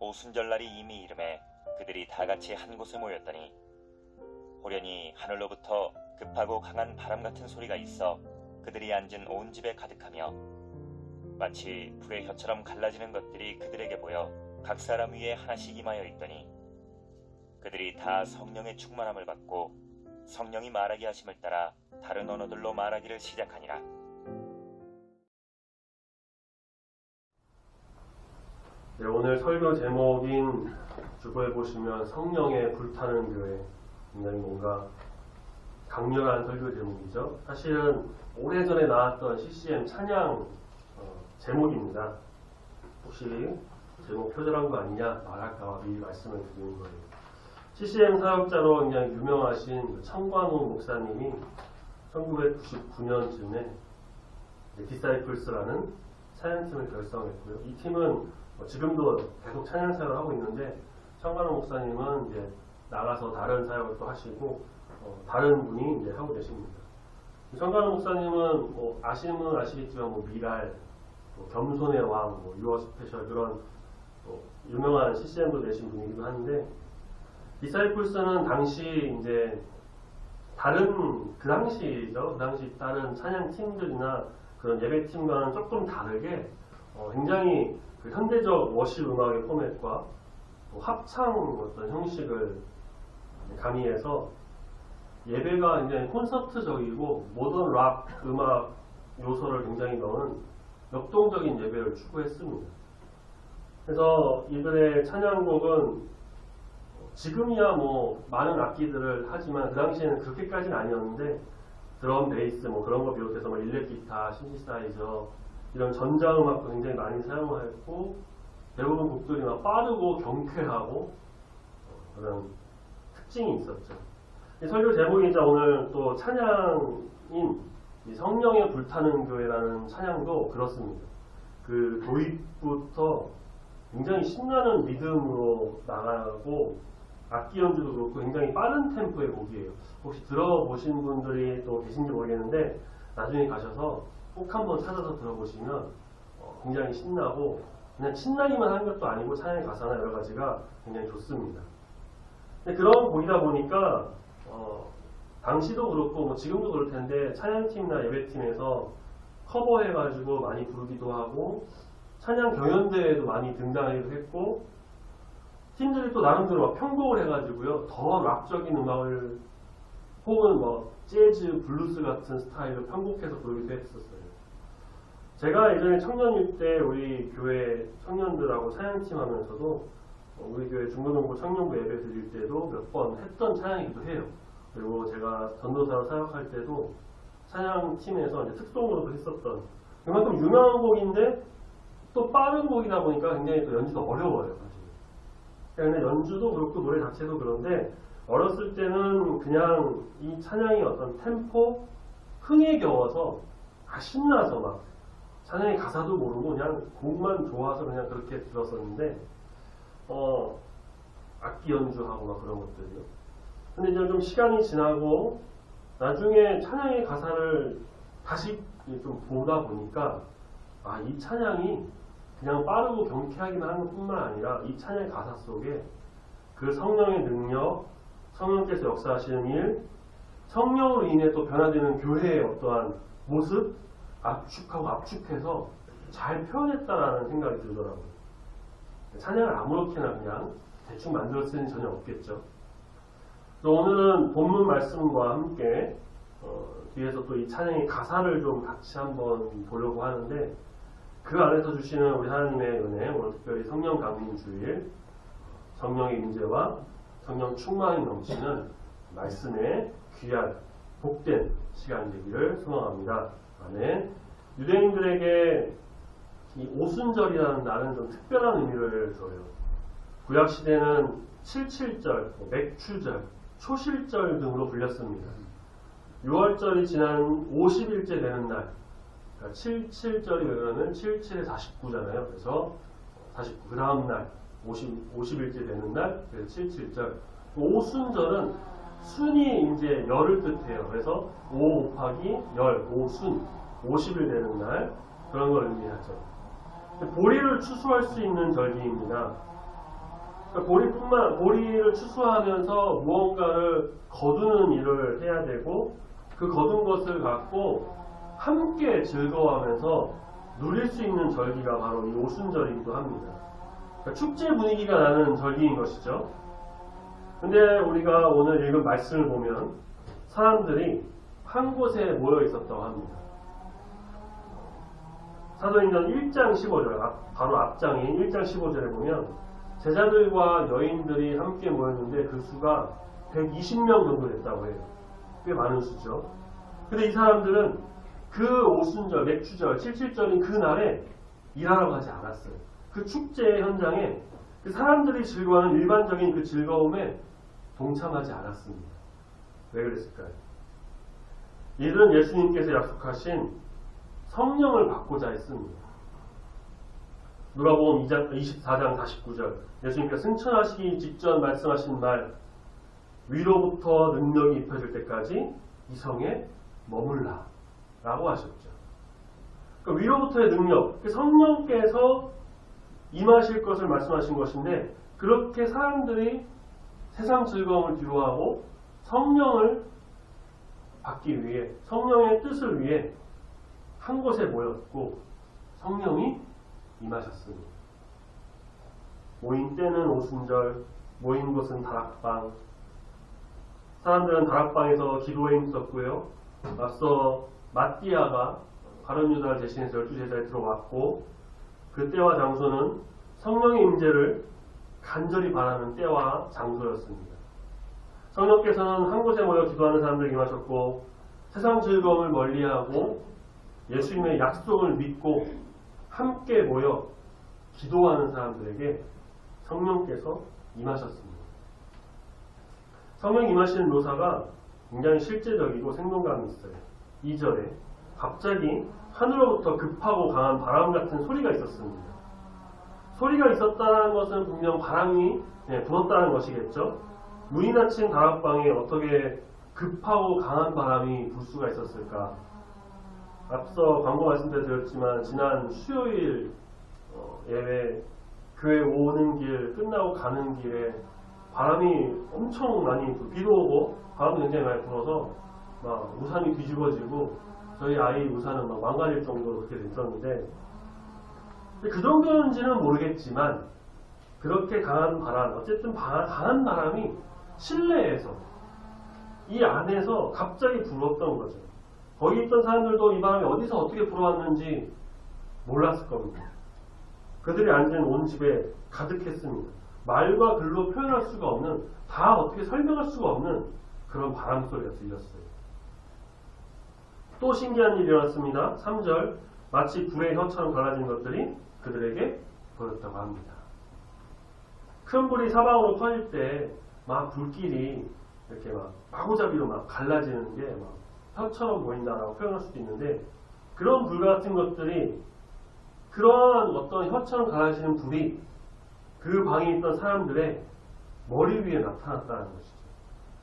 오순절날이 이미 이름에 그들이 다같이 한 곳에 모였더니 호련히 하늘로부터 급하고 강한 바람 같은 소리가 있어 그들이 앉은 온 집에 가득하며 마치 불의 혀처럼 갈라지는 것들이 그들에게 보여 각 사람 위에 하나씩 임하여 있더니 그들이 다 성령의 충만함을 받고 성령이 말하게 하심을 따라 다른 언어들로 말하기를 시작하니라. 네, 오늘 설교 제목인 주보에 보시면 성령의 불타는 교회, 굉장히 뭔가 강렬한 설교 제목이죠. 사실은 오래전에 나왔던 CCM 찬양 제목입니다. 혹시 제목 표절한 거 아니냐 말할까 미리 말씀을 드리는 거예요. CCM 사역자로 굉장히 유명하신 청관호 목사님이 1999년쯤에 디사이플스라는 찬양팀을 결성했고요. 이 팀은 지금도 계속 찬양 사역을 하고 있는데 청관호 목사님은 이제 나가서 다른 사역을 또 하시고 다른 분이 이제 하고 계십니다. 청관호 목사님은 아시는 분은 아시겠지만 미랄, 겸손의 왕, 유어 스페셜 그런 유명한 CCM도 내신 분이기도 한데 디사이플스는 당시 이제 그 당시죠. 그 당시 다른 찬양 팀들이나 그런 예배 팀과는 조금 다르게 굉장히 그 현대적 워십 음악의 포맷과 합창 어떤 형식을 가미해서 예배가 굉장히 콘서트적이고 모던 락 음악 요소를 굉장히 넣은 역동적인 예배를 추구했습니다. 그래서 이들의 찬양곡은 지금이야 많은 악기들을 하지만 그 당시에는 그렇게까지는 아니었는데 드럼, 베이스 그런 거 비롯해서 일렉 기타, 신시사이저 이런 전자음악도 굉장히 많이 사용했고 대부분 곡들이 빠르고 경쾌하고 그런 특징이 있었죠. 이 설교 제목이자 오늘 또 찬양인 성령의 불타는 교회라는 찬양도 그렇습니다. 그 도입부터 굉장히 신나는 리듬으로 나가고 악기 연주도 그렇고 굉장히 빠른 템포의 곡이에요. 혹시 들어보신 분들이 또 계신지 모르겠는데 나중에 가셔서 꼭 한번 찾아서 들어보시면 굉장히 신나고 그냥 신나기만 하는 것도 아니고 찬양의 가사나 여러 가지가 굉장히 좋습니다. 근데 그런 곡이다 보니까 당시도 그렇고 지금도 그럴 텐데 찬양팀이나 예배팀에서 커버해가지고 많이 부르기도 하고 찬양 경연대회에도 많이 등장하기도 했고 팀들이 또 나름대로 편곡을 해가지고요 더 락적인 음악을 혹은 재즈, 블루스 같은 스타일로 편곡해서 부르기도 했었어요. 제가 예전에 청년일 때 우리 교회 청년들하고 찬양팀 하면서도 우리 교회 중고등부 청년부 예배 드릴 때도 몇 번 했던 찬양이기도 해요. 그리고 제가 전도사로 사역할 때도 찬양팀에서 이제 특송으로도 했었던 그만큼 유명한 곡인데 또 빠른 곡이다 보니까 굉장히 또 연주가 어려워요. 사실. 근데 연주도 그렇고 노래 자체도 그런데 어렸을 때는 그냥 이 찬양의 어떤 템포, 흥에 겨워서 신나서 찬양의 가사도 모르고 그냥 곡만 좋아서 그냥 그렇게 들었었는데 악기 연주하고 그런 것들이요. 근데 이제 좀 시간이 지나고 나중에 찬양의 가사를 다시 좀 보다 보니까 이 찬양이 그냥 빠르고 경쾌하기만 하는 뿐만 아니라 이 찬양의 가사 속에 그 성령의 능력, 성령께서 역사하시는 일, 성령으로 인해 또 변화되는 교회의 어떠한 모습, 압축하고 압축해서 잘 표현했다라는 생각이 들더라고요. 찬양을 아무렇게나 그냥 대충 만들어 쓰는 전혀 없겠죠. 오늘은 본문 말씀과 함께 뒤에서 또 이 찬양의 가사를 좀 같이 한번 보려고 하는데 그 안에서 주시는 우리 하나님의 은혜, 오늘 특별히 성령 강림 주일, 성령의 임재와 성령 충만이 넘치는 말씀의 귀한 복된 시간 되기를 소망합니다. 아멘. 유대인들에게 이 오순절이라는 날은 좀 특별한 의미를 줘요. 구약 시대는 77절, 맥추절, 초실절 등으로 불렸습니다. 6월절이 지난 50일째 되는 날, 그러니까 77절이 왜 그러면 77에 49잖아요. 그래서 49, 그 다음 날 50일째 되는 날, 그래서 77절. 오순절은 순이 이제 열을 뜻해요. 그래서 5 곱하기 열, 오순, 50일 되는 날, 그런 걸 의미하죠. 보리를 추수할 수 있는 절기입니다. 그러니까 보리를 추수하면서 무언가를 거두는 일을 해야 되고 그 거둔 것을 갖고 함께 즐거워하면서 누릴 수 있는 절기가 바로 이 오순절이기도 합니다. 그러니까 축제 분위기가 나는 절기인 것이죠. 근데 우리가 오늘 읽은 말씀을 보면 사람들이 한 곳에 모여 있었다고 합니다. 사도행전 1장 15절, 바로 앞장인 1장 15절에 보면 제자들과 여인들이 함께 모였는데 그 수가 120명 정도 됐다고 해요. 꽤 많은 수죠. 근데 이 사람들은 그 오순절, 맥주절, 칠칠절인 그 날에 일하러 가지 않았어요. 그 축제 현장에 그 사람들이 즐거워하는 일반적인 그 즐거움에 동참하지 않았습니다. 왜 그랬을까요? 이들은 예수님께서 약속하신 성령을 받고자 했습니다. 누가복음 24장 49절 예수님께서 승천하시기 직전 말씀하신 말 위로부터 능력이 입혀질 때까지 이 성에 머물라 라고 하셨죠. 그러니까 위로부터의 능력, 성령께서 임하실 것을 말씀하신 것인데 그렇게 사람들이 세상 즐거움을 뒤로하고 성령을 받기 위해 성령의 뜻을 위해 한 곳에 모였고 성령이 임하셨습니다. 모인 때는 오순절, 모인 곳은 다락방. 사람들은 다락방에서 기도에 힘썼고요. 앞서 마띠아가 바른 유다를 대신해서 12제자에 들어왔고 그 때와 장소는 성령의 임재를 간절히 바라는 때와 장소였습니다. 성령께서는 한 곳에 모여 기도하는 사람들에게 임하셨고 세상 즐거움을 멀리하고 예수님의 약속을 믿고 함께 모여 기도하는 사람들에게 성령께서 임하셨습니다. 성령 임하시는 묘사가 굉장히 실제적이고 생동감이 있어요. 2절에 갑자기 하늘로부터 급하고 강한 바람 같은 소리가 있었습니다. 소리가 있었다는 것은 분명 바람이 불었다는 것이겠죠. 문이 닫힌 다락방에 어떻게 급하고 강한 바람이 불 수가 있었을까? 앞서 광고 말씀 때 드렸지만 지난 수요일 예배 교회 오는 길 끝나고 가는 길에 바람이 엄청 많이 비도 오고 바람도 굉장히 많이 불어서 막 우산이 뒤집어지고 저희 아이 우산은 막 망가질 정도로 그렇게 됐었는데 그 정도인지는 모르겠지만 그렇게 강한 바람, 어쨌든 강한 바람이 실내에서 이 안에서 갑자기 불었던 거죠. 거기 있던 사람들도 이 바람이 어디서 어떻게 불어왔는지 몰랐을 겁니다. 그들이 앉은 온 집에 가득했습니다. 말과 글로 표현할 수가 없는, 다 어떻게 설명할 수가 없는 그런 바람 소리가 들렸어요. 또 신기한 일이 일어났습니다. 3절 마치 불의 혀처럼 갈라진 것들이 그들에게 보였다고 합니다. 큰 불이 사방으로 퍼질 때 막 불길이 이렇게 막 마구잡이로 막 갈라지는 게 막 혀처럼 보인다라고 표현할 수도 있는데 그런 불 같은 것들이 그러한 어떤 혀처럼 갈라지는 불이 그 방에 있던 사람들의 머리 위에 나타났다는 것이죠.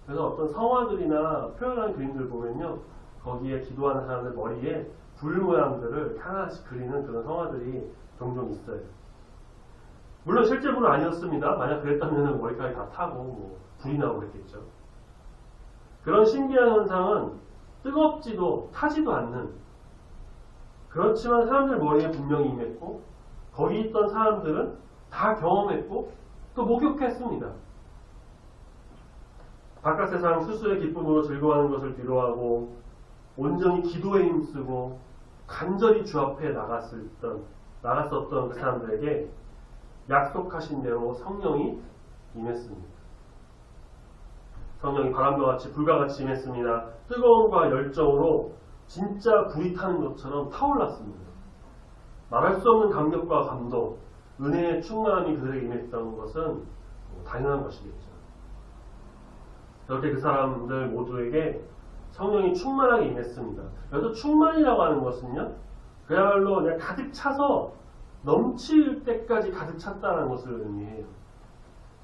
그래서 어떤 성화들이나 표현한 그림들 보면요. 거기에 기도하는 사람들 머리에 불 모양들을 하나씩 그리는 그런 성화들이 종종 있어요. 물론 실제 불은 아니었습니다. 만약 그랬다면 머리카락이 다 타고 불이 나고 그랬겠죠. 그런 신기한 현상은 뜨겁지도 타지도 않는 그렇지만 사람들 머리에 분명히 임했고 거기 있던 사람들은 다 경험했고 또 목격했습니다. 바깥 세상 수수의 기쁨으로 즐거워하는 것을 뒤로하고 온전히 기도에 힘쓰고 간절히 주 앞에 나갔었던 그 사람들에게 약속하신 대로 성령이 임했습니다. 성령이 바람과 같이 불과 같이 임했습니다. 뜨거움과 열정으로 진짜 불이 타는 것처럼 타올랐습니다. 말할 수 없는 감격과 감동, 은혜의 충만함이 그들에게 임했던 것은 당연한 것이겠죠. 이렇게 그 사람들 모두에게 성령이 충만하게 임했습니다. 여기서 충만이라고 하는 것은요, 그야말로 그냥 가득 차서 넘칠 때까지 가득 찼다는 것을 의미해요.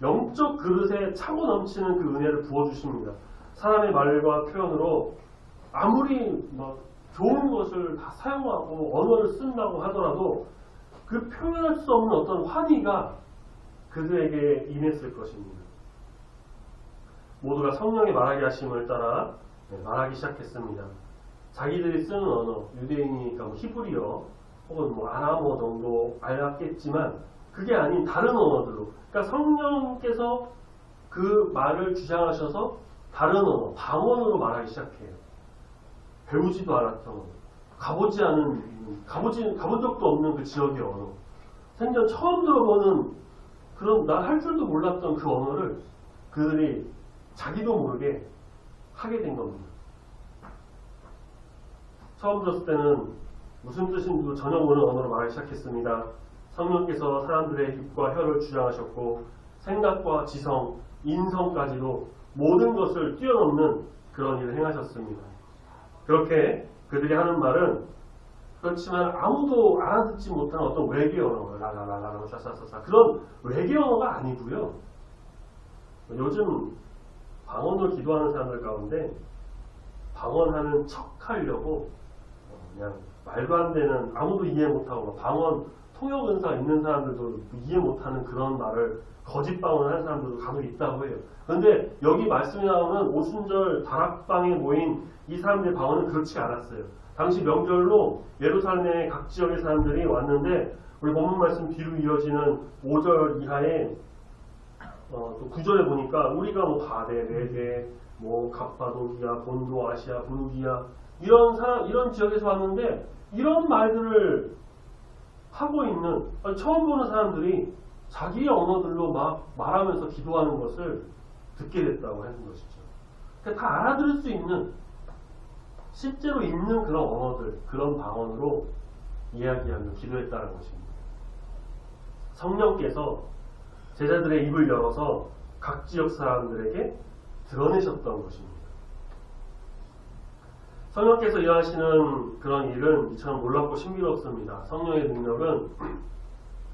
영적 그릇에 차고 넘치는 그 은혜를 부어주십니다. 사람의 말과 표현으로 아무리 좋은 것을 다 사용하고 언어를 쓴다고 하더라도 그 표현할 수 없는 어떤 환희가 그들에게 임했을 것입니다. 모두가 성령의 말하게 하심을 따라 말하기 시작했습니다. 자기들이 쓰는 언어, 유대인이니까 뭐 히브리어 혹은 뭐 아람어 정도 알았겠지만 그게 아닌 다른 언어들로, 그러니까 성령께서 그 말을 주장하셔서 다른 언어, 방언으로 말하기 시작해요. 배우지도 않았던 언어, 가본 적도 없는 그 지역의 언어, 생전 처음 들어보는 그런 나 할 줄도 몰랐던 그 언어를 그들이 자기도 모르게 하게 된 겁니다. 처음 들었을 때는 무슨 뜻인지도 전혀 모르는 언어로 말하기 시작했습니다. 성령께서 사람들의 입과 혀를 주장하셨고 생각과 지성, 인성까지도 모든 것을 뛰어넘는 그런 일을 행하셨습니다. 그렇게 그들이 하는 말은 그렇지만 아무도 알아듣지 못하는 어떤 외계 언어, 라라라라라고 샤샤샤샤 그런 외계 언어가 아니고요. 요즘 방언으로 기도하는 사람들 가운데 방언하는 척 하려고 그냥 말도 안 되는, 아무도 이해 못하고 방언 통역 은사 있는 사람들도 이해 못하는 그런 말을 거짓 방언하는 사람들도 간혹 있다고 해요. 그런데 여기 말씀에 나오는 오순절 다락방에 모인 이 사람들의 방언은 그렇지 않았어요. 당시 명절로 예루살렘의 각 지역의 사람들이 왔는데 우리 본문 말씀 뒤로 이어지는 5절 이하에 또 9절에 보니까 우리가 뭐 바데, 메데, 뭐 갑바도기아, 본도, 아시아, 부르기아 이런 지역에서 왔는데 이런 말들을 하고 있는 처음 보는 사람들이 자기의 언어들로 막 말하면서 기도하는 것을 듣게 됐다고 하는 것이죠. 그러니까 다 알아들을 수 있는 실제로 있는 그런 언어들, 그런 방언으로 이야기하며 기도했다는 것입니다. 성령께서 제자들의 입을 열어서 각 지역 사람들에게 드러내셨던 것입니다. 성령께서 일하시는 그런 일은 이처럼 놀랍고 신비롭습니다. 성령의 능력은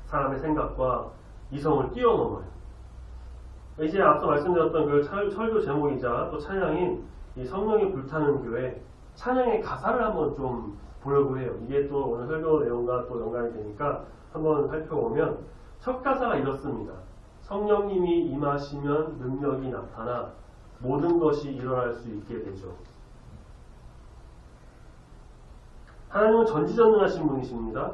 사람의 생각과 이성을 뛰어넘어요. 이제 앞서 말씀드렸던 그 설교 제목이자 또 찬양인 이 성령이 불타는 교회 찬양의 가사를 한번 좀 보려고 해요. 이게 또 오늘 설교 내용과 또 연관이 되니까 한번 살펴보면 첫 가사가 이렇습니다. 성령님이 임하시면 능력이 나타나 모든 것이 일어날 수 있게 되죠. 하나님은 전지전능하신 분이십니다.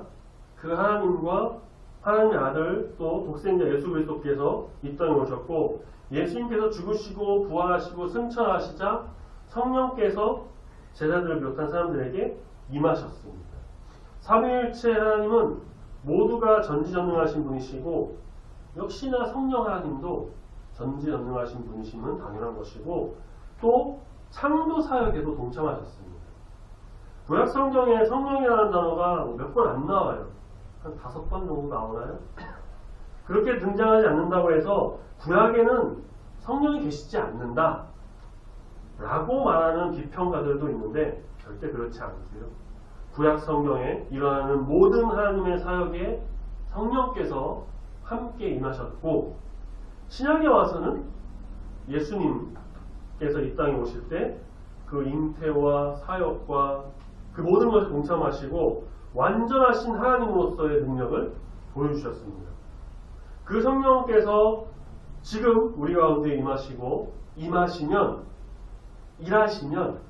그 하나님과 하나님의 아들 또 독생자 예수 그리스도께서 이 땅에 오셨고 예수님께서 죽으시고 부활하시고 승천하시자 성령께서 제자들을 비롯한 사람들에게 임하셨습니다. 삼위일체 하나님은 모두가 전지전능하신 분이시고 역시나 성령 하나님도 전지전능하신 분이심은 당연한 것이고 또 창조 사역에도 동참하셨습니다. 구약 성경에 성령이라는 단어가 몇 번 안 나와요. 한 5번 정도 나오나요? 그렇게 등장하지 않는다고 해서 구약에는 성령이 계시지 않는다 라고 말하는 비평가들도 있는데 절대 그렇지 않고요. 구약 성경에 일어나는 모든 하나님의 사역에 성령께서 함께 임하셨고 신약에 와서는 예수님께서 이 땅에 오실 때 그 잉태와 사역과 그 모든 것에 동참하시고 완전하신 하나님으로서의 능력을 보여주셨습니다. 그 성령께서 지금 우리 가운데 임하시면 일하시면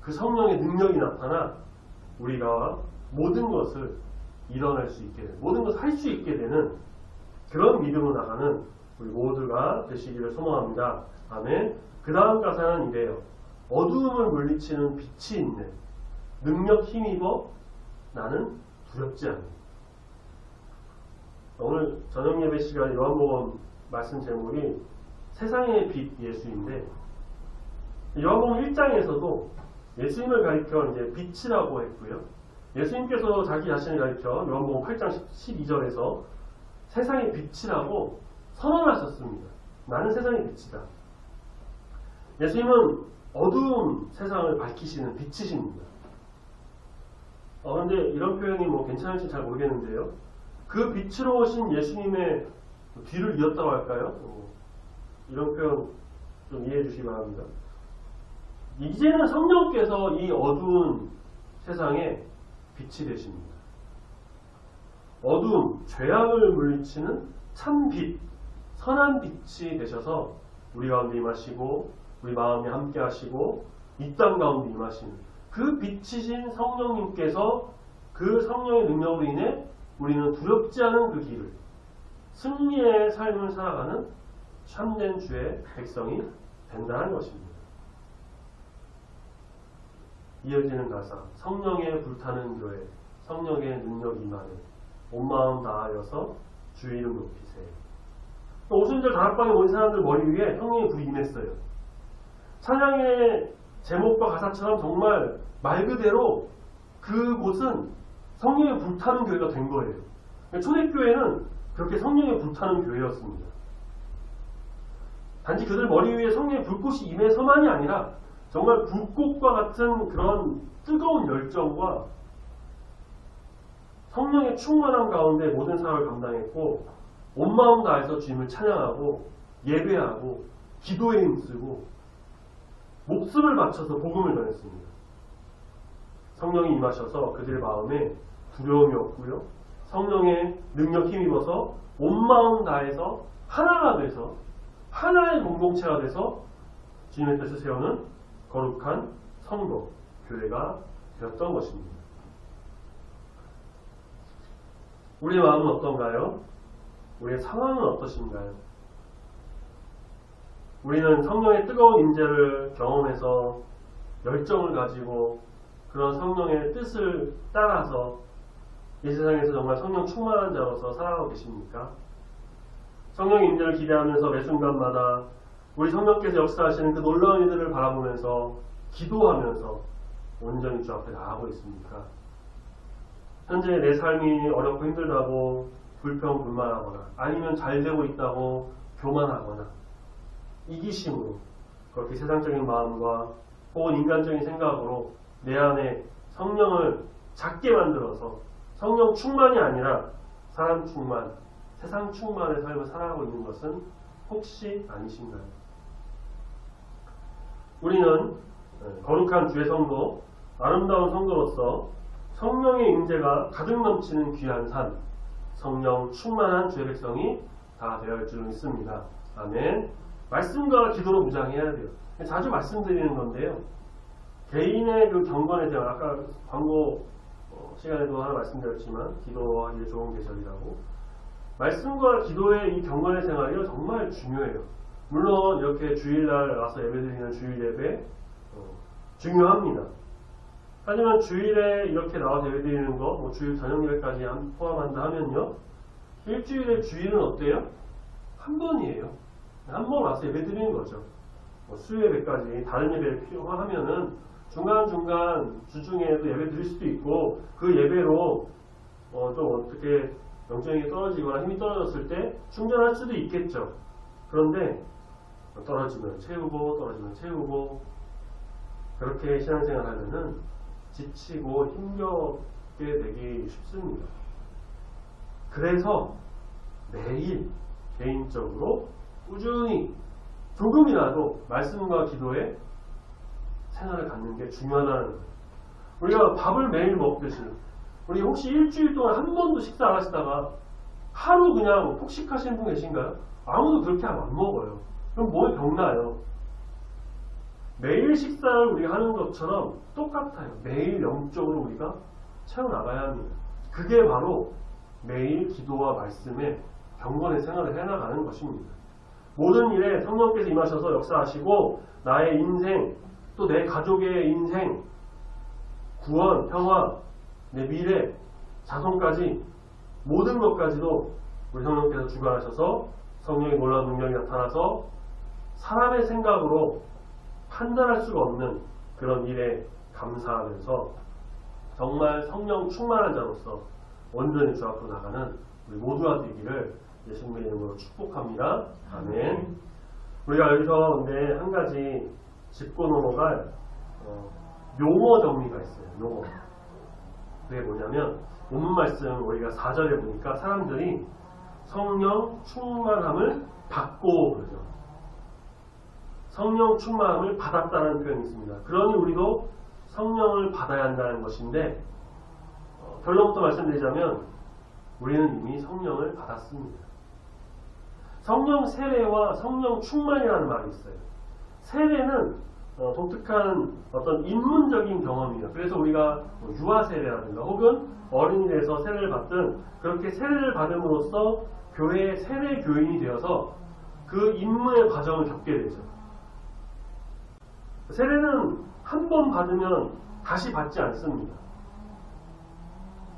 그 성령의 능력이 나타나 우리가 모든 것을 일어날 수 있게 되는, 모든 것을 할 수 있게 되는 그런 믿음으로 나가는 우리 모두가 되시기를 소망합니다. 아멘. 그 다음 가사는 이래요. 어두움을 물리치는 빛이 있네. 능력 힘입어 나는 두렵지 않네. 오늘 저녁 예배 시간 요한복음 말씀 제목이 세상의 빛 예수인데 요한복음 1장에서도 예수님을 가리켜 이제 빛이라고 했고요. 예수님께서 자기 자신을 가리켜 요한복음 8장 12절에서 세상의 빛이라고 선언하셨습니다. 나는 세상의 빛이다. 예수님은 어두운 세상을 밝히시는 빛이십니다. 그런데 이런 표현이 뭐 괜찮을지 잘 모르겠는데요. 그 빛으로 오신 예수님의 뒤를 이었다고 할까요? 이런 표현 좀 이해해 주시기 바랍니다. 이제는 성령께서 이 어두운 세상에 빛이 되십니다. 어두움, 죄악을 물리치는 참 빛, 선한 빛이 되셔서 우리 가운데 임하시고 우리 마음에 함께 하시고 이 땅 가운데 임하시는 그 빛이신 성령님께서 그 성령의 능력으로 인해 우리는 두렵지 않은 그 길을 승리의 삶을 살아가는 참된 주의 백성이 된다는 것입니다. 이어지는 가사 성령의 불타는 교회 성령의 능력이 임하네 온 마음 다하여서 주 이름 높이세. 오순절 다락방에 온 사람들 머리 위에 성령의 불이 임했어요. 찬양의 제목과 가사처럼 정말 말 그대로 그곳은 성령의 불타는 교회가 된 거예요. 초대교회는 그렇게 성령의 불타는 교회였습니다. 단지 그들 머리 위에 성령의 불꽃이 임해서만이 아니라 정말 불꽃과 같은 그런 뜨거운 열정과 성령의 충만함 가운데 모든 사역을 감당했고 온 마음 다해서 주님을 찬양하고 예배하고 기도에 힘쓰고 목숨을 바쳐서 복음을 전했습니다. 성령이 임하셔서 그들의 마음에 두려움이 없고요. 성령의 능력 힘입어서 온 마음 다해서 하나가 돼서 하나의 공동체가 돼서 주님의 뜻을 세우는 거룩한 성도, 교회가 되었던 것입니다. 우리의 마음은 어떤가요? 우리의 상황은 어떠신가요? 우리는 성령의 뜨거운 임재를 경험해서 열정을 가지고 그런 성령의 뜻을 따라서 이 세상에서 정말 성령 충만한 자로서 살아가고 계십니까? 성령의 임재를 기대하면서 매 순간마다 우리 성령께서 역사하시는 그 놀라운 일들을 바라보면서 기도하면서 온전히 주 앞에 나아가고 있습니까? 현재 내 삶이 어렵고 힘들다고 불평불만하거나 아니면 잘 되고 있다고 교만하거나 이기심으로 그렇게 세상적인 마음과 혹은 인간적인 생각으로 내 안에 성령을 작게 만들어서 성령 충만이 아니라 사람 충만, 세상 충만의 삶을 살아가고 있는 것은 혹시 아니신가요? 우리는 거룩한 주의 성도, 아름다운 성도로서 성령의 임재가 가득 넘치는 귀한 산, 성령 충만한 주의 백성이 다 되어야 할 줄 믿습니다. 아멘. 말씀과 기도로 무장해야 돼요. 자주 말씀드리는 건데요. 개인의 그 경건의 생활, 아까 광고 시간에도 하나 말씀드렸지만 기도하기에 좋은 계절이라고. 말씀과 기도의 이 경건의 생활이 정말 중요해요. 물론 이렇게 주일날 와서 예배드리는 주일 예배 중요합니다. 하지만 주일에 이렇게 나와서 예배드리는 거, 뭐 주일 저녁 예배까지 포함한다 하면요. 일주일에 주일은 어때요? 한 번이에요. 한 번 와서 예배드리는 거죠. 뭐 수요예배까지 다른 예배를 필요하면은 중간중간 주중에도 예배 드릴 수도 있고 그 예배로 좀 어떻게 영적인 떨어지거나 힘이 떨어졌을 때 충전할 수도 있겠죠. 그런데 떨어지면 채우고 떨어지면 채우고 그렇게 신앙생활 하면은 지치고 힘겹게 되기 쉽습니다. 그래서 매일 개인적으로 꾸준히 조금이라도 말씀과 기도에 생활을 갖는 게 중요하다는 거예요. 우리가 밥을 매일 먹듯이 우리 혹시 일주일 동안 한 번도 식사 안 하시다가 하루 그냥 폭식하시는 분 계신가요? 아무도 그렇게 안 먹어요. 그럼 뭐에 병나요? 매일 식사를 우리가 하는 것처럼 똑같아요. 매일 영적으로 우리가 채워나가야 합니다. 그게 바로 매일 기도와 말씀에 경건의 생활을 해나가는 것입니다. 모든 일에 성령께서 임하셔서 역사하시고 나의 인생, 또 내 가족의 인생, 구원, 평화, 내 미래, 자손까지 모든 것까지도 우리 성령께서 주관하셔서 성령의 놀라운 능력이 나타나서 사람의 생각으로 판단할 수가 없는 그런 일에 감사하면서 정말 성령 충만한 자로서 온전히 주 앞으로 나가는 우리 모두가 되기를 예수님의 이름으로 축복합니다. 아멘. 우리가 여기서 근데 한 가지 짚고 넘어갈 용어 정리가 있어요. 용어. 그게 뭐냐면 본문 말씀 우리가 4절에 보니까 사람들이 성령 충만함을 받고 그러죠. 성령 충만함을 받았다는 표현이 있습니다. 그러니 우리도 성령을 받아야 한다는 것인데 결론부터 말씀드리자면 우리는 이미 성령을 받았습니다. 성령 세례와 성령 충만이라는 말이 있어요. 세례는 독특한 어떤 인문적인 경험이에요. 그래서 우리가 유아 세례라든가 혹은 어린이 돼서 세례를 받든 그렇게 세례를 받음으로써 교회의 세례 교인이 되어서 그 임무의 과정을 겪게 되죠. 세례는 한 번 받으면 다시 받지 않습니다.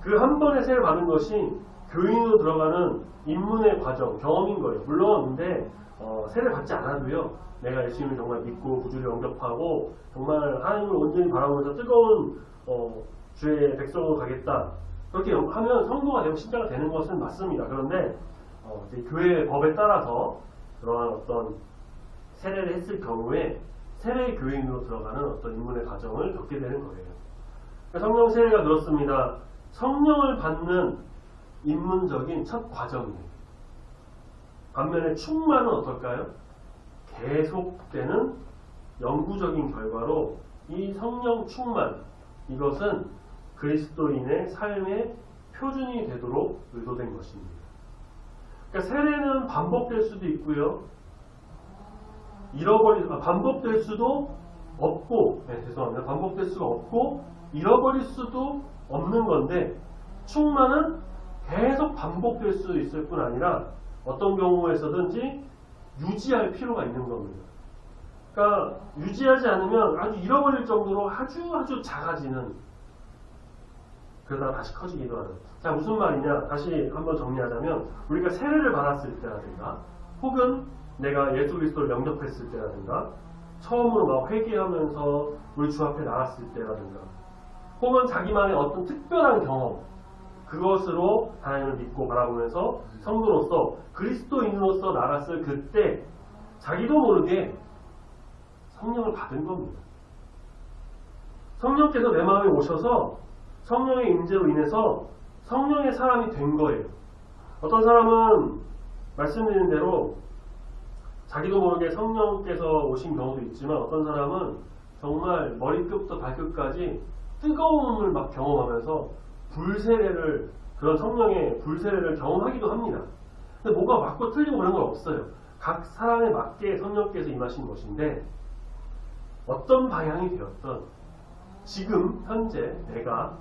그 한 번의 세례를 받은 것이 교인으로 들어가는 입문의 과정, 경험인 거예요. 물론 근데 세례 받지 않아도요. 내가 예수님을 정말 믿고 구주를 영접하고 정말 하나님을 온전히 바라보면서 뜨거운 주의 백성으로 가겠다. 그렇게 하면 성도가 되고 신자가 되는 것은 맞습니다. 그런데 이제 교회의 법에 따라서 그러한 어떤 세례를 했을 경우에 세례 교인으로 들어가는 어떤 입문의 과정을 겪게 되는 거예요. 성령 세례가 그렇습니다. 성령을 받는 입문적인 첫 과정이에요. 반면에 충만은 어떨까요? 계속되는 영구적인 결과로 이 성령 충만, 이것은 그리스도인의 삶의 표준이 되도록 의도된 것입니다. 그러니까 세례는 반복될 수도 있고요. 반복될 수도 없고, 죄송합니다. 반복될 수가 없고, 잃어버릴 수도 없는 건데, 충만은 계속 반복될 수 있을 뿐 아니라 어떤 경우에서든지 유지할 필요가 있는 겁니다. 그러니까 유지하지 않으면 아주 잃어버릴 정도로 아주 작아지는, 그러다가 다시 커지기도 하는. 자, 무슨 말이냐? 다시 한번 정리하자면 우리가 세례를 받았을 때라든가 혹은 내가 예수 그리스도를 영접했을 때라든가 처음으로 막 회개하면서 우리 주 앞에 나갔을 때라든가 혹은 자기만의 어떤 특별한 경험, 그것으로 하나님을 믿고 바라보면서 성도로서 그리스도인으로서 나갔을 그때 자기도 모르게 성령을 받은 겁니다. 성령께서 내 마음에 오셔서 성령의 임재로 인해서 성령의 사람이 된 거예요. 어떤 사람은 말씀드린 대로 자기도 모르게 성령께서 오신 경우도 있지만 어떤 사람은 정말 머리끝부터 발끝까지 뜨거움을 막 경험하면서 불세례를, 그런 성령의 불세례를 경험하기도 합니다. 근데 뭐가 맞고 틀리고 그런 건 없어요. 각 사람에 맞게 성령께서 임하신 것인데 어떤 방향이 되었던 지금 현재 내가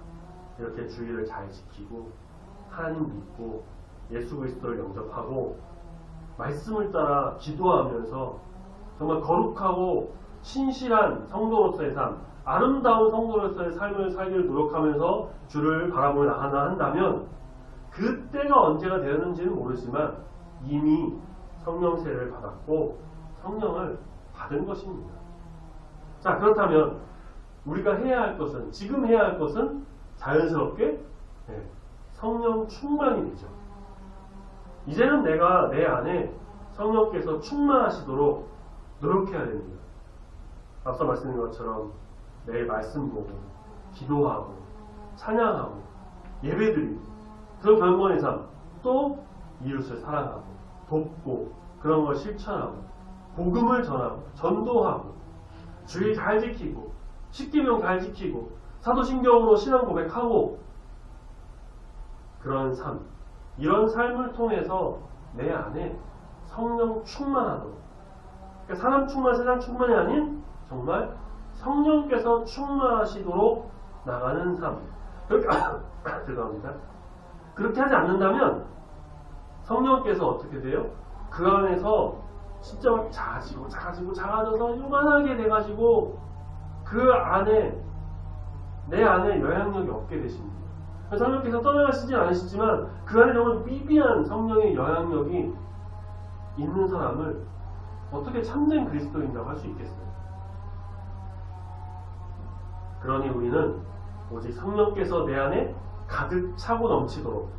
이렇게 주의를 잘 지키고 하나님 믿고 예수 그리스도를 영접하고 말씀을 따라 기도하면서 정말 거룩하고 신실한 성도로서의 삶, 아름다운 성도로서의 삶을 살기를 노력하면서 주를 바라보며 나간다 한다면 그때가 언제가 되었는지는 모르지만 이미 성령 세례를 받았고 성령을 받은 것입니다. 자, 그렇다면 우리가 해야 할 것은, 지금 해야 할 것은 자연스럽게 성령 충만이 되죠. 이제는 내가 내 안에 성령께서 충만하시도록 노력해야 됩니다. 앞서 말씀드린 것처럼 매일 말씀 보고 기도하고 찬양하고 예배드리고 그런 별건의 삶, 또 이웃을 사랑하고 돕고 그런 걸 실천하고 복음을 전하고 전도하고 주의 잘 지키고 십계명 잘 지키고 사도신경으로 신앙 고백하고 그런 삶, 이런 삶을 통해서 내 안에 성령 충만하도록, 그러니까 사람 충만, 세상 충만이 아닌 정말 성령께서 충만하시도록 나가는 삶. 죄송합니다. 그렇게 하지 않는다면 성령께서 어떻게 돼요? 그 안에서 진짜 막 작아져서 요만하게 돼가지고 그 안에, 내 안에 영향력이 없게 되십니다. 성령께서 떠나가시진 않으시지만 그 안에 정말 미비한 성령의 영향력이 있는 사람을 어떻게 참된 그리스도인이라고 할 수 있겠어요? 그러니 우리는 오직 성령께서 내 안에 가득 차고 넘치도록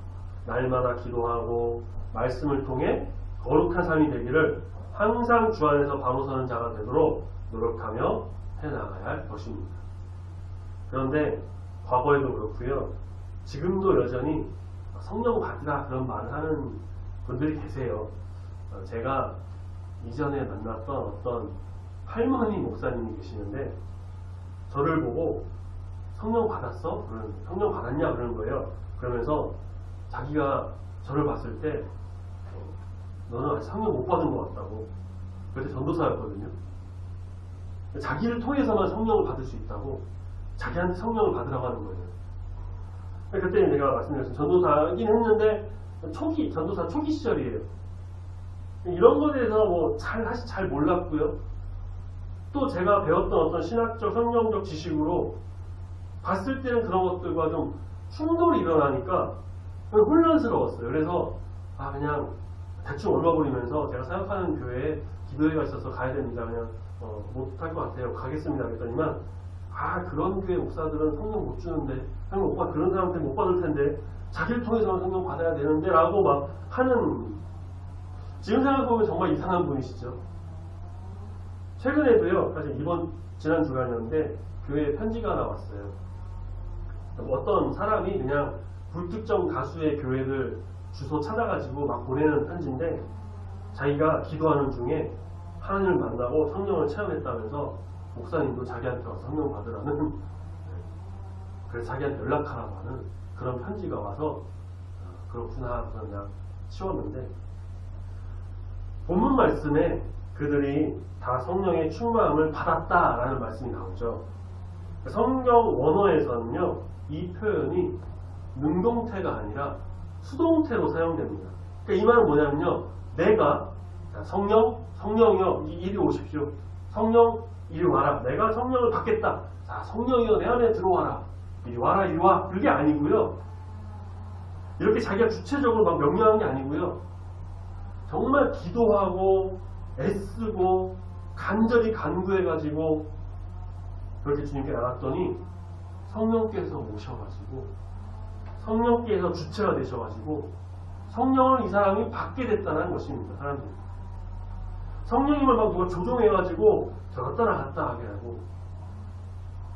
날마다 기도하고 말씀을 통해 거룩한 삶이 되기를 항상 주 안에서 바로 서는 자가 되도록 노력하며 해나가야 할 것입니다. 그런데 과거에도 그렇고요. 지금도 여전히 성령 받으라 그런 말을 하는 분들이 계세요. 제가 이전에 만났던 어떤 할머니 목사님이 계시는데 저를 보고 성령 받았어? 성령 받았냐? 그러는 거예요. 그러면서 자기가 저를 봤을 때 너는 아직 성령 못 받은 것 같다고. 그때 전도사였거든요. 자기를 통해서만 성령을 받을 수 있다고 자기한테 성령을 받으라고 하는 거예요. 그때 내가 말씀드렸어요. 전도사이긴 했는데 전도사 초기 시절이에요. 이런 것에 대해서 뭐 잘 몰랐고요. 또 제가 배웠던 어떤 신학적 성경적 지식으로 봤을 때는 그런 것들과 좀 충돌이 일어나니까 혼란스러웠어요. 그래서 그냥 대충 올라버리면서 제가 생각하는 교회에 기도회가 있어서 가야 됩니다. 그냥 못할 것 같아요. 가겠습니다. 그랬더니만 그런 교회 목사들은 성령 못 주는데 성령 못 받 그런 사람한테 못 받을 텐데 자기를 통해서만 성령 받아야 되는데 라고 막 하는, 지금 생각해보면 정말 이상한 분이시죠. 최근에도요, 사실 지난 주간이었는데 교회에 편지가 나왔어요. 어떤 사람이 그냥 불특정 다수의 교회들 주소 찾아가지고 막 보내는 편지인데, 자기가 기도하는 중에 하나님을 만나고 성령을 체험했다면서 목사님도 자기한테 와서 성령 받으라는, 그래서 자기한테 연락하라고 하는 그런 편지가 와서 그렇구나 하고 그냥 치웠는데, 본문 말씀에 그들이 다 성령의 충만함을 받았다라는 말씀이 나오죠. 성경 원어에서는요, 이 표현이 능동태가 아니라 수동태로 사용됩니다. 그러니까 이 말은 뭐냐면요, 내가 성령이여 이리 오십시오. 성령 이리 와라. 내가 성령을 받겠다. 자, 성령이여 내 안에 들어와라. 이리 와라, 이리 와. 그게 아니고요. 이렇게 자기가 주체적으로 막 명령한 게 아니고요. 정말 기도하고 애쓰고 간절히 간구해가지고 그렇게 주님께 나갔더니 성령께서 오셔가지고 성령께서 주체가 되셔가지고 성령을 이 사람이 받게 됐다는 것입니다. 사람들이 성령님을 막 누가 조종해가지고 들었다 나갔다 하게 하고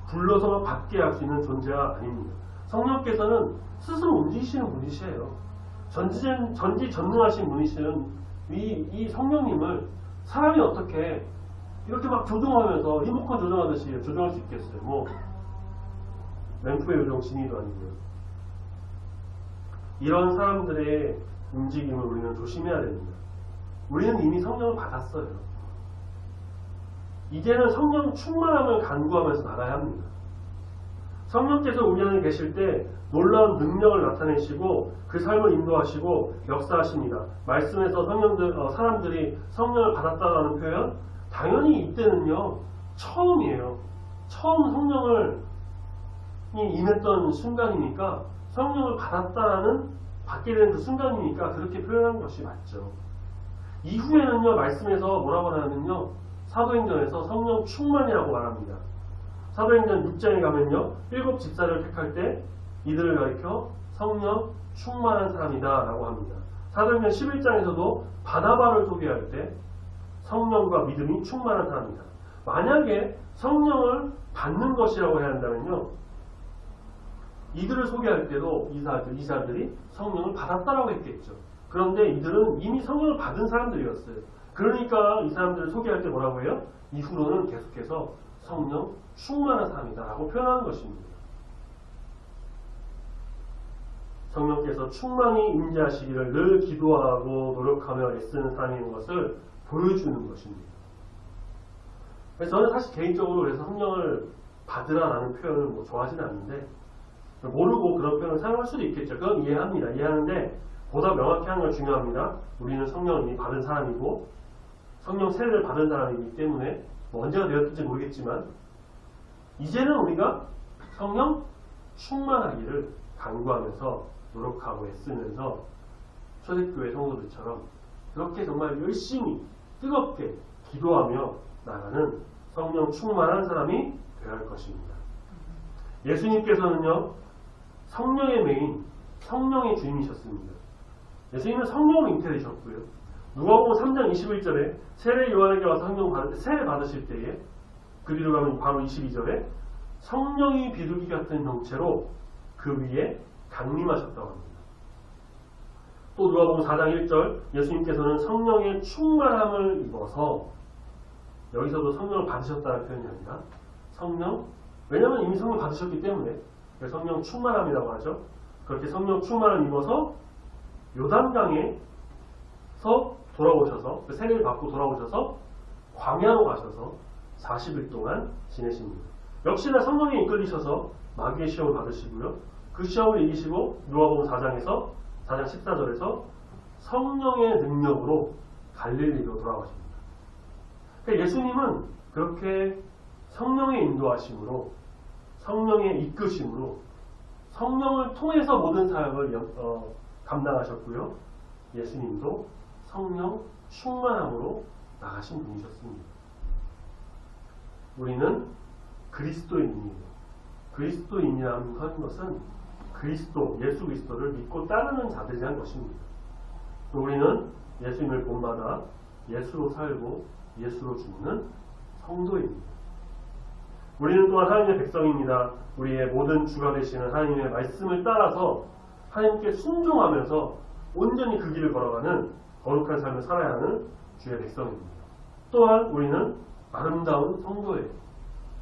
불러서 막 받게 할 수 있는 존재가 아닙니다. 성령께서는 스스로 움직이시는 분이시에요. 전지전능하신 분이시는 이 성령님을 사람이 어떻게 이렇게 막 조종하면서 리모컨 조종하듯이 조종할 수 있겠어요. 뭐 램프의 요정 지니도 아니고요. 이런 사람들의 움직임을 우리는 조심해야 됩니다. 우리는 이미 성령을 받았어요. 이제는 성령 충만함을 간구하면서 나가야 합니다. 성령께서 우리 안에 계실 때 놀라운 능력을 나타내시고 그 삶을 인도하시고 역사하십니다. 말씀에서 사람들이 성령을 받았다는 표현, 당연히 이때는요 처음이에요. 처음 성령을 임했던 순간이니까, 성령을 받게 되는 그 순간이니까 그렇게 표현한 것이 맞죠. 이후에는요, 말씀에서 뭐라고 하냐면요, 사도행전에서 성령 충만이라고 말합니다. 사도행전 6장에 가면요, 7 집사를 택할 때 이들을 가리켜 성령 충만한 사람이다 라고 합니다. 사도행전 11장에서도 바나바를 소개할 때 성령과 믿음이 충만한 사람이다. 만약에 성령을 받는 것이라고 해야 한다면요, 이들을 소개할 때도 이 사람들이 성령을 받았다라고 했겠죠. 그런데 이들은 이미 성령을 받은 사람들이었어요. 그러니까 이 사람들을 소개할 때 뭐라고 해요? 이후로는 계속해서 성령 충만한 사람이다 라고 표현하는 것입니다. 성령께서 충만히 임재하시기를 늘 기도하고 노력하며 애쓰는 사람인 것을 보여주는 것입니다. 그래서 저는 사실 개인적으로 그래서 성령을 받으라라는 표현을 뭐 좋아하지는 않는데, 모르고 그런 표현을 사용할 수도 있겠죠. 그건 이해합니다. 이해하는데 보다 명확히 하는 건 중요합니다. 우리는 성령을 이미 받은 사람이고 성령 세례를 받은 사람이기 때문에 뭐 언제가 되었을지 모르겠지만 이제는 우리가 성령 충만하기를 간구하면서 노력하고 애쓰면서 초대교회 성도들처럼 그렇게 정말 열심히 뜨겁게 기도하며 나가는 성령 충만한 사람이 되어야 할 것입니다. 예수님께서는요, 성령의 메인, 성령의 주인이셨습니다. 예수님은 성령으로 잉태되셨고요. 누가복음 3장 21절에 세례 요한에게 와서 세례 받으실 때에, 그 뒤로 가면 바로 22절에 성령이 비둘기 같은 형체로 그 위에 강림하셨다고 합니다. 또 누가복음 4장 1절 예수님께서는 성령의 충만함을 입어서, 여기서도 성령을 받으셨다는 표현이 아니라 왜냐하면 이미 성령 받으셨기 때문에 성령 충만함이라고 하죠. 그렇게 성령 충만함을 입어서 요단강에서 돌아오셔서 그 세례를 받고 돌아오셔서 광야로 가셔서 40일 동안 지내십니다. 역시나 성령에 이끌리셔서 마귀의 시험을 받으시고요. 그 시험을 이기시고 누가복음 4장에서 4장 14절에서 성령의 능력으로 갈릴리로 돌아가십니다. 그러니까 예수님은 그렇게 성령의 인도하심으로 성령의 이끄심으로 성령을 통해서 모든 사역을 감당하셨고요. 예수님도 성령 충만함으로 나가신 분이셨습니다. 우리는 그리스도인이에요. 그리스도인이라는 것은 그리스도, 예수 그리스도를 믿고 따르는 자들이란 것입니다. 또 우리는 예수님을 본받아 예수로 살고 예수로 죽는 성도입니다. 우리는 또한 하나님의 백성입니다. 우리의 모든 주가 되시는 하나님의 말씀을 따라서 하나님께 순종하면서 온전히 그 길을 걸어가는 거룩한 삶을 살아야 하는 주의 백성입니다. 또한 우리는 아름다운 성도예요.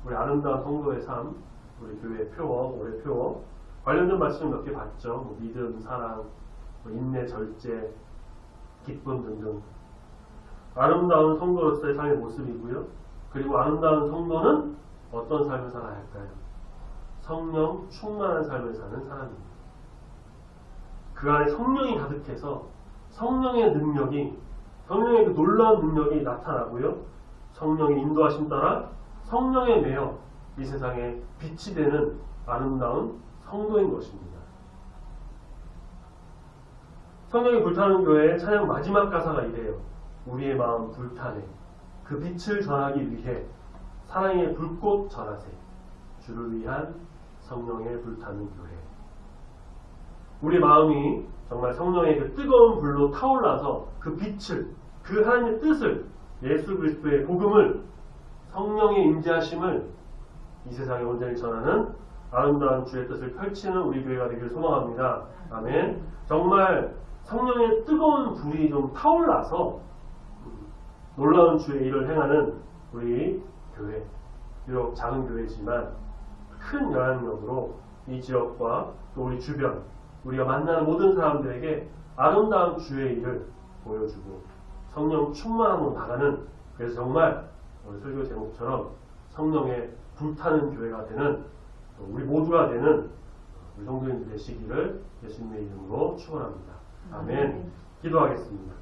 우리 아름다운 성도의 삶, 우리 교회의 표어, 올해 표어 관련된 말씀 몇 개 봤죠. 믿음, 사랑, 인내, 절제, 기쁨 등등. 아름다운 성도로서의 삶의 모습이고요. 그리고 아름다운 성도는 어떤 삶을 살아야 할까요? 성령 충만한 삶을 사는 사람입니다. 그 안에 성령이 가득해서 성령의 능력이, 성령의 그 놀라운 능력이 나타나고요. 성령의 인도하심 따라 성령에 매여 이 세상에 빛이 되는 아름다운 성도인 것입니다. 성령이 불타는 교회의 찬양 마지막 가사가 이래요. 우리의 마음 불타네. 그 빛을 전하기 위해 사랑의 불꽃 전하세. 주를 위한 성령의 불타는 교회. 우리 마음이 정말 성령의 그 뜨거운 불로 타올라서 그 빛을, 그 하나님의 뜻을, 예수 그리스도의 복음을, 성령의 임재하심을 이 세상에 온전히 전하는 아름다운 주의 뜻을 펼치는 우리 교회가 되기를 소망합니다. 아멘. 정말 성령의 뜨거운 불이 좀 타올라서 놀라운 주의 일을 행하는 우리 교회, 비록 작은 교회지만 큰 영향력으로 이 지역과 또 우리 주변, 우리가 만나는 모든 사람들에게 아름다운 주의 일을 보여주고 성령 충만함으로 나가는, 그래서 정말 오늘 설교 제목처럼 성령의 불타는 교회가 되는, 우리 모두가 되는 우리 성도님들 되시기를 예수님의 이름으로 축원합니다. 아멘. 기도하겠습니다.